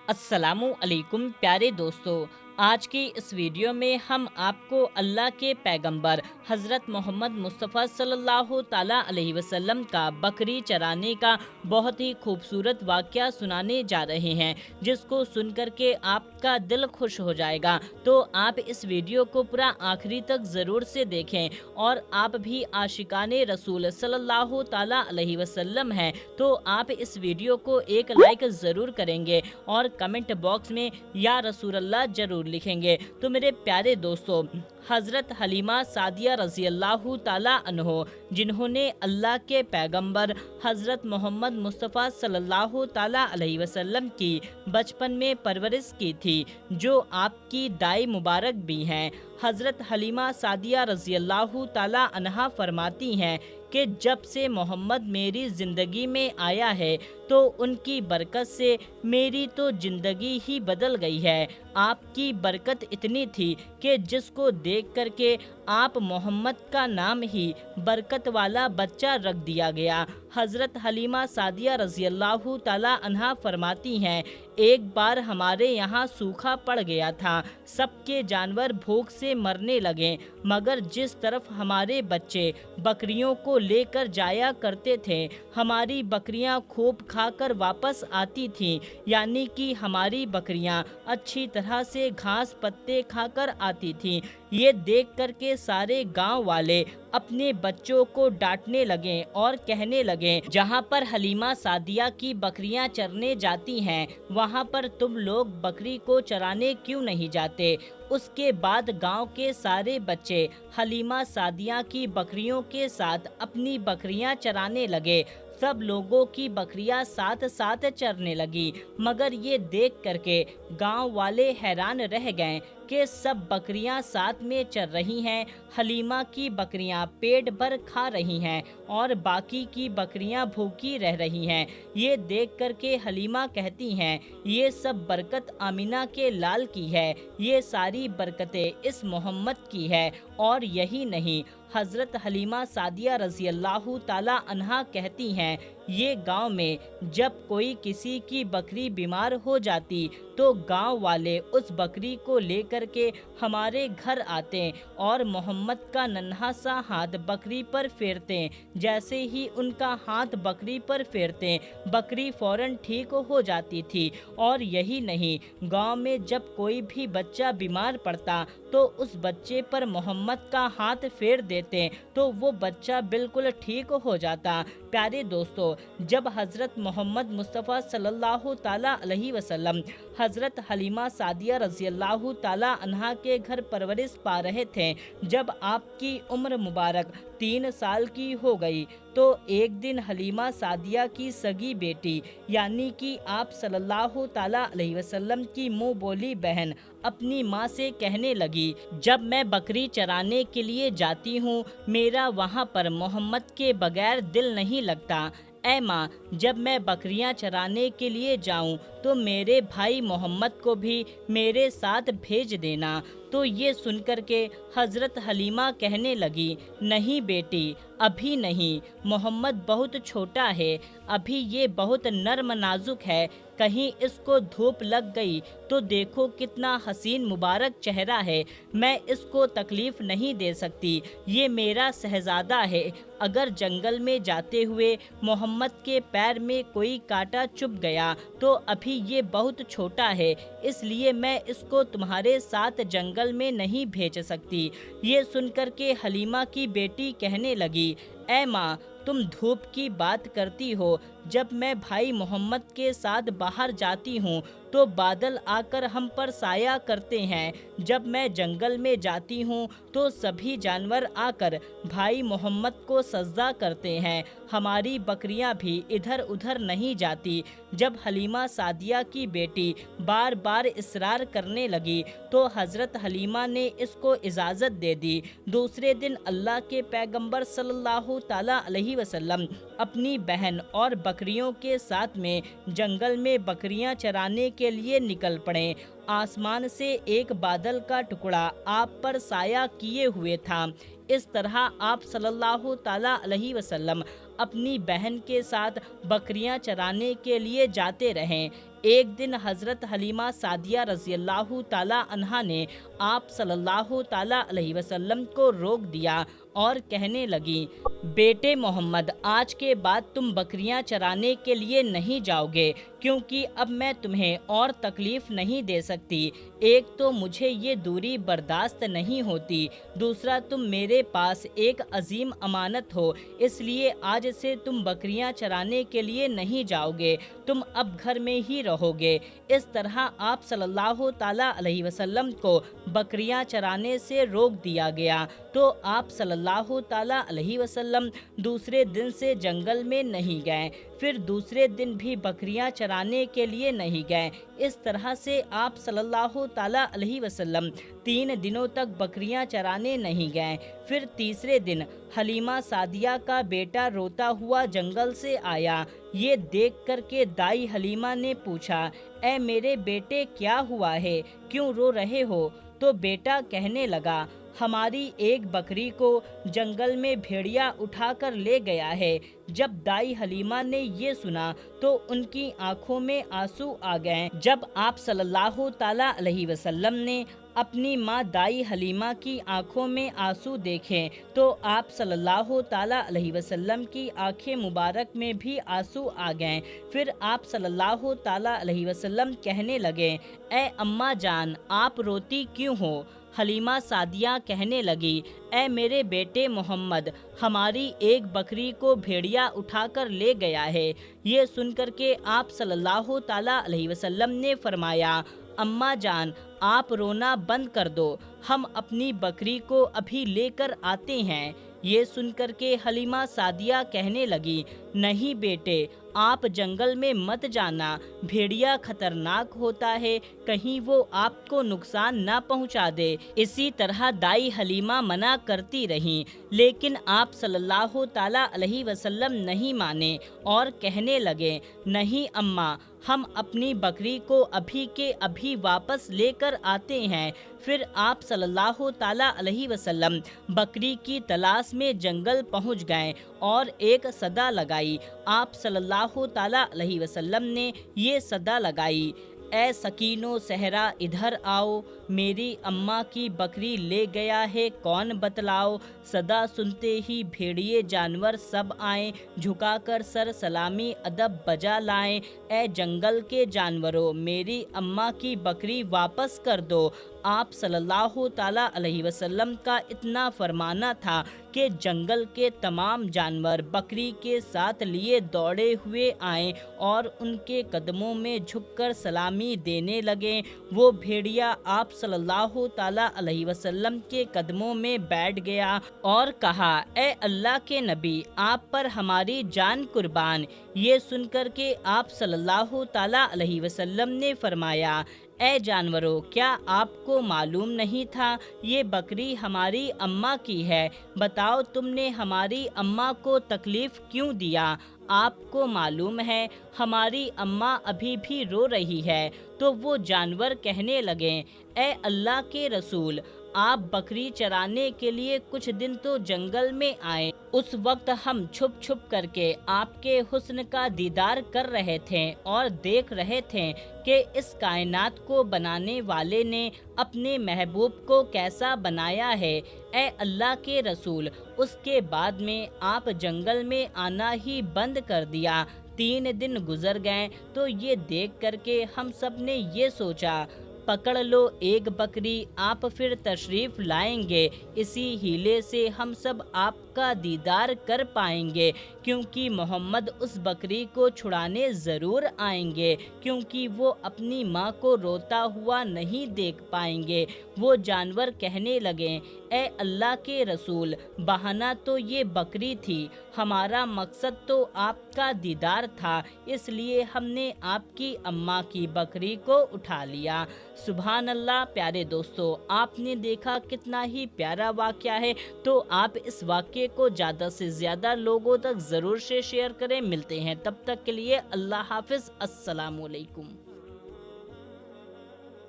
अस्सलामु अलैकुम प्यारे दोस्तों। आज की इस वीडियो में हम आपको अल्लाह के पैगंबर हज़रत मोहम्मद मुस्तफ़ा सल्लल्लाहु ताला अलैहि वसल्लम का बकरी चराने का बहुत ही खूबसूरत वाक़या सुनाने जा रहे हैं, जिसको सुन कर के आपका दिल खुश हो जाएगा। तो आप इस वीडियो को पूरा आखिरी तक ज़रूर से देखें, और आप भी आशिकाने रसूल सल्लल्लाहु ताला अलैहि वसल्लम हैं तो आप इस वीडियो को एक लाइक ज़रूर करेंगे और कमेंट बॉक्स में या रसूल अल्लाह ज़रूर लिखेंगे। तो मेरे प्यारे दोस्तों, हज़रत हलीमा सादिया रज़ी अल्लाहु ताला अन्हो, जिन्होंने अल्लाह के पैगंबर हज़रत मोहम्मद मुस्तफ़ा सल्लल्लाहु ताला अलैहि वसल्लम की बचपन में परवरिश की थी, जो आपकी दाई मुबारक भी हैं। हज़रत हलीमा सादिया रज़ी अल्लाहु ताला अन्हा फरमाती हैं कि जब से मोहम्मद मेरी ज़िंदगी में आया है तो उनकी बरकत से मेरी तो ज़िंदगी ही बदल गई है। आपकी बरकत इतनी थी कि जिसको देख करके आप मोहम्मद का नाम ही बरकत वाला बच्चा रख दिया गया। हज़रत हलीमा सादिया रज़ी अल्लाहु ताला अन्हा फरमाती हैं, एक बार हमारे यहाँ सूखा पड़ गया था, सबके जानवर भूख से मरने लगे, मगर जिस तरफ हमारे बच्चे बकरियों को लेकर जाया करते थे, हमारी बकरियां खूब खाकर वापस आती थीं। यानी कि हमारी बकरियां अच्छी तरह से घास पत्ते खाकर आती थीं। ये देख कर के सारे गांव वाले अपने बच्चों को डांटने लगे और कहने लगे, जहाँ पर हलीमा सादिया की बकरियां चरने जाती हैं, वहाँ पर तुम लोग बकरी को चराने क्यों नहीं जाते। उसके बाद गांव के सारे बच्चे हलीमा सादिया की बकरियों के साथ अपनी बकरियां चराने लगे। सब लोगों की बकरियां साथ साथ चरने लगी, मगर ये देख करके गांव वाले हैरान रह गए कि सब बकरियां साथ में चर रही हैं, हलीमा की बकरियां पेट भर खा रही हैं और बाकी की बकरियां भूखी रह रही हैं। ये देख करके हलीमा कहती हैं, ये सब बरकत आमिना के लाल की है, ये सारी बरकतें इस मोहम्मद की है। और यही नहीं, हज़रत हलीमा सादिया रज़ी अल्लाहु ताला अन्हा कहती हैं, ये गांव में जब कोई किसी की बकरी बीमार हो जाती तो गांव वाले उस बकरी को लेकर के हमारे घर आते और मोहम्मद का नन्हा सा हाथ बकरी पर फेरते। जैसे ही उनका हाथ बकरी पर फेरते, बकरी फौरन ठीक हो जाती थी। और यही नहीं, गांव में जब कोई भी बच्चा बीमार पड़ता तो उस बच्चे पर मोहम्मद का हाथ फेर देते तो वो बच्चा बिल्कुल ठीक हो जाता। प्यारे दोस्तों, जब हज़रत मोहम्मद मुस्तफ़ा सल्लल्लाहु ताला अलैहि वसल्लम हज़रत हलीमा सादिया रज़ी अल्लाहु ताला अन्हा के घर परवरिश पा रहे थे, जब आपकी उम्र मुबारक 3 साल की हो गई तो एक दिन हलीमा सादिया की सगी बेटी यानी कि आप सल्लल्लाहु ताला अलैहि वसल्लम की मुँह बोली बहन अपनी माँ से कहने लगी, जब मैं बकरी चराने के लिए जाती हूँ, मेरा वहाँ पर मोहम्मद के बगैर दिल नहीं लगता। ऐ माँ, जब मैं बकरियां चराने के लिए जाऊं तो मेरे भाई मोहम्मद को भी मेरे साथ भेज देना। तो ये सुनकर के हज़रत हलीमा कहने लगी, नहीं बेटी, अभी नहीं, मोहम्मद बहुत छोटा है, अभी ये बहुत नर्म नाजुक है, कहीं इसको धूप लग गई तो देखो कितना हसीन मुबारक चेहरा है, मैं इसको तकलीफ़ नहीं दे सकती, ये मेरा शहज़ादा है। अगर जंगल में जाते हुए मोहम्मद के पैर में कोई कांटा चुभ गया तो अभी ये बहुत छोटा है, इसलिए मैं इसको तुम्हारे साथ जंगल में नहीं भेज सकती। ये सुनकर के हलीमा की बेटी कहने लगी, ऐ माँ, तुम धूप की बात करती हो, जब मैं भाई मोहम्मद के साथ बाहर जाती हूँ तो बादल आकर हम पर साया करते हैं, जब मैं जंगल में जाती हूँ तो सभी जानवर आकर भाई मोहम्मद को सजदा करते हैं, हमारी बकरियां भी इधर उधर नहीं जाती। जब हलीमा सादिया की बेटी बार बार इसरार करने लगी तो हज़रत हलीमा ने इसको इजाज़त दे दी। दूसरे दिन अल्लाह के पैगंबर सल्लल्लाहु ताला अलैहि वसल्लम अपनी बहन और बकरियों के साथ में जंगल में बकरियां चराने के लिए निकल पड़े। आसमान से एक बादल का टुकड़ा आप पर साया किए हुए था। इस तरह आप सल्लल्लाहु ताला अलैहि वसल्लम अपनी बहन के साथ बकरियां चराने के लिए जाते रहें। एक दिन हज़रत हलीमा सादिया रज़ी अल्लाहु ताला अन्हा ने आप सल्लल्लाहु ताला अलैहि वसल्लम को रोक दिया और कहने लगी, बेटे मोहम्मद, आज के बाद तुम बकरियां चराने के लिए नहीं जाओगे, क्योंकि अब मैं तुम्हें और तकलीफ़ नहीं दे सकती। एक तो मुझे ये दूरी बर्दाश्त नहीं होती, दूसरा तुम मेरे पास एक अजीम अमानत हो, इसलिए आज से तुम बकरियां चराने के लिए नहीं जाओगे, तुम अब घर में ही रहोगे। इस तरह आप सल्लल्लाहु ताला अलैहि वसल्लम को बकरियां चराने से रोक दिया गया। तो आप सल्लल्लाहु ताला अलैहि वसल्लम दूसरे दिन से जंगल में नहीं गए, फिर दूसरे दिन भी बकरियां चराने के लिए नहीं गए। इस तरह से आप सल्लल्लाहु ताला अलैहि वसल्लम 3 दिनों तक बकरियां चराने नहीं गए। फिर तीसरे दिन हलीमा सादिया का बेटा रोता हुआ जंगल से आया। ये देख कर के दाई हलीमा ने पूछा, ऐ मेरे बेटे, क्या हुआ है, क्यों रो रहे हो? तो बेटा कहने लगा, हमारी एक बकरी को जंगल में भेड़िया उठाकर ले गया है। जब दाई हलीमा ने ये सुना तो उनकी आंखों में आंसू आ गए। जब आप सल्लल्लाहु ताला अलैहि वसल्लम ने अपनी माँ दाई हलीमा की आंखों में आंसू देखे तो आप सल्लल्लाहु ताला अलैहि वसल्लम की आंखें मुबारक में भी आंसू आ गए। फिर आप सल्लल्लाहु ताला अलैहि वसल्लम कहने लगे, ऐ अम्मा जान, आप रोती क्यों हो? हलीमा सादिया कहने लगी, ऐ मेरे बेटे मोहम्मद, हमारी एक बकरी को भेड़िया उठाकर ले गया है। ये सुनकर के आप सल्लल्लाहु ताला अलैहि वसल्लम ने फरमाया, अम्मा जान, आप रोना बंद कर दो, हम अपनी बकरी को अभी लेकर आते हैं। ये सुनकर के हलीमा सादिया कहने लगी, नहीं बेटे, आप जंगल में मत जाना, भेड़िया खतरनाक होता है, कहीं वो आपको नुकसान ना पहुंचा दे। इसी तरह दाई हलीमा मना करती रहीं, लेकिन आप सल्लल्लाहु ताला अलैहि वसल्लम नहीं माने और कहने लगे, नहीं अम्मा, हम अपनी बकरी को अभी के अभी वापस लेकर आते हैं। फिर आप सल्लल्लाहु ताला अलैहि वसल्लम बकरी की तलाश में जंगल पहुंच गए और एक सदा लगाई। आप सल्लल्लाहु ताला अलैहि वसल्लम ने ये सदा लगाई, ऐ सकीनो सहरा इधर आओ, मेरी अम्मा की बकरी ले गया है, कौन बतलाओ। सदा सुनते ही भेड़िए जानवर सब आए, झुकाकर सर सलामी अदब बजा लाएं। ऐ जंगल के जानवरों, मेरी अम्मा की बकरी वापस कर दो। आप सल्लल्लाहु ताला अलैहि वसल्लम का इतना फरमाना था कि जंगल के तमाम जानवर बकरी के साथ लिए दौड़े हुए आए और उनके कदमों में झुककर सलामी देने लगे। वो भेड़िया आप सल्लल्लाहु ताला अलैहि वसल्लम के कदमों में बैठ गया और कहा, ए अल्लाह के नबी, आप पर हमारी जान कुर्बान। ये सुनकर के आप सल्लल्लाहु ताला अलैहि वसल्लम ने फरमाया, ऐ जानवरों, क्या आपको मालूम नहीं था ये बकरी हमारी अम्मा की है? बताओ तुमने हमारी अम्मा को तकलीफ़ क्यों दिया? आपको मालूम है हमारी अम्मा अभी भी रो रही है। तो वो जानवर कहने लगे, ऐ अल्लाह के रसूल, आप बकरी चराने के लिए कुछ दिन तो जंगल में आए। उस वक्त हम छुप छुप करके आपके हुस्न का दीदार कर रहे थे और देख रहे थे कि इस कायनात को बनाने वाले ने अपने महबूब को कैसा बनाया है। ऐ अल्लाह के रसूल, उसके बाद में आप जंगल में आना ही बंद कर दिया। 3 दिन गुजर गए तो ये देख करके हम सब ने ये सोचा, पकड़ लो एक बकरी, आप फिर तशरीफ़ लाएंगे, इसी हीले से हम सब आपका दीदार कर पाएंगे, क्योंकि मोहम्मद उस बकरी को छुड़ाने ज़रूर आएंगे, क्योंकि वो अपनी माँ को रोता हुआ नहीं देख पाएंगे। वो जानवर कहने लगे, ए अल्लाह के रसूल, बहाना तो ये बकरी थी, हमारा मकसद तो आपका दीदार था, इसलिए हमने आपकी अम्मा की बकरी को उठा लिया। सुभान अल्लाह। प्यारे दोस्तों, आपने देखा कितना ही प्यारा वाक़या है। तो आप इस वाक़ये को ज़्यादा से ज़्यादा लोगों तक ज़रूर से शेयर करें। मिलते हैं तब तक के लिए, अल्लाह हाफ़िज़, अस्सलामु अलैकुम।